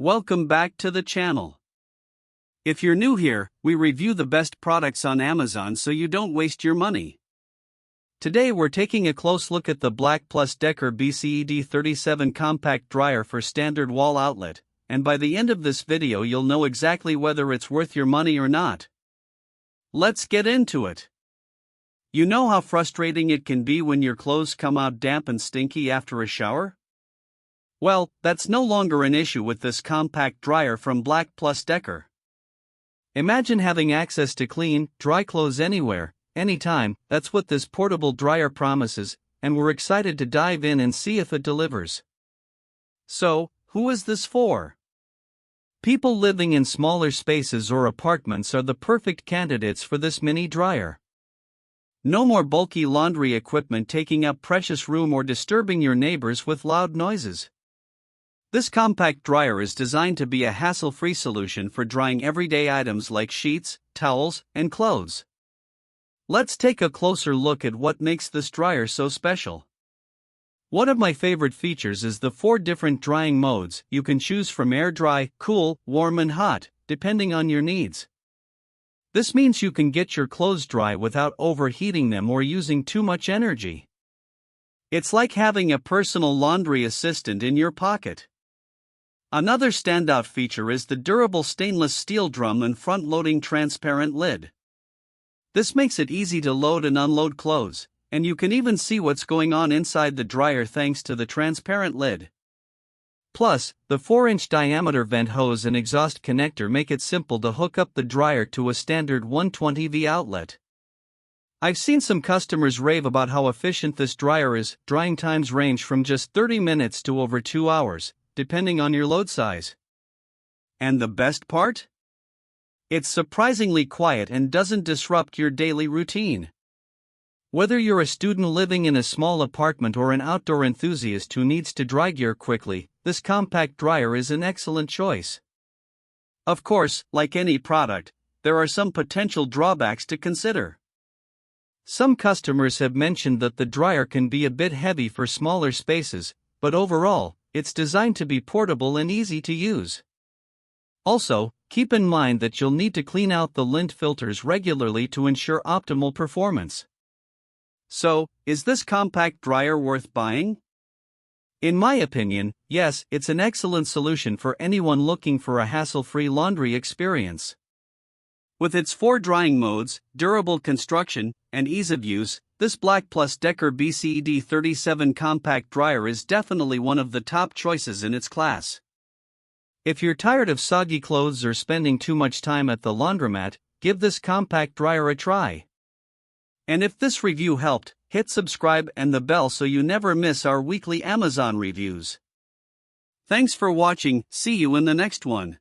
Welcome back to the channel. If you're new here, we review the best products on Amazon so you don't waste your money. Today we're taking a close look at the BLACK+DECKER BCED37 Compact Dryer for standard wall outlet, and by the end of this video you'll know exactly whether it's worth your money or not. Let's get into it. You know how frustrating it can be when your clothes come out damp and stinky after a shower? Well, that's no longer an issue with this compact dryer from BLACK+DECKER. Imagine having access to clean, dry clothes anywhere, anytime. That's what this portable dryer promises, and we're excited to dive in and see if it delivers. So, who is this for? People living in smaller spaces or apartments are the perfect candidates for this mini dryer. No more bulky laundry equipment taking up precious room or disturbing your neighbors with loud noises. This compact dryer is designed to be a hassle-free solution for drying everyday items like sheets, towels, and clothes. Let's take a closer look at what makes this dryer so special. One of my favorite features is the 4 different drying modes. You can choose from air dry, cool, warm and hot, depending on your needs. This means you can get your clothes dry without overheating them or using too much energy. It's like having a personal laundry assistant in your pocket. Another standout feature is the durable stainless steel drum and front-loading transparent lid. This makes it easy to load and unload clothes, and you can even see what's going on inside the dryer thanks to the transparent lid. Plus, the 4-inch diameter vent hose and exhaust connector make it simple to hook up the dryer to a standard 120V outlet. I've seen some customers rave about how efficient this dryer is. Drying times range from just 30 minutes to over 2 hours, depending on your load size. And the best part? It's surprisingly quiet and doesn't disrupt your daily routine. Whether you're a student living in a small apartment or an outdoor enthusiast who needs to dry gear quickly, this compact dryer is an excellent choice. Of course, like any product, there are some potential drawbacks to consider. Some customers have mentioned that the dryer can be a bit heavy for smaller spaces, but overall, it's designed to be portable and easy to use. Also, keep in mind that you'll need to clean out the lint filters regularly to ensure optimal performance. So, is this compact dryer worth buying? In my opinion, yes, it's an excellent solution for anyone looking for a hassle-free laundry experience. With its 4 drying modes, durable construction, and ease of use, this BLACK+DECKER BCED37 Compact Dryer is definitely one of the top choices in its class. If you're tired of soggy clothes or spending too much time at the laundromat, give this compact dryer a try. And if this review helped, hit subscribe and the bell so you never miss our weekly Amazon reviews. Thanks for watching, see you in the next one.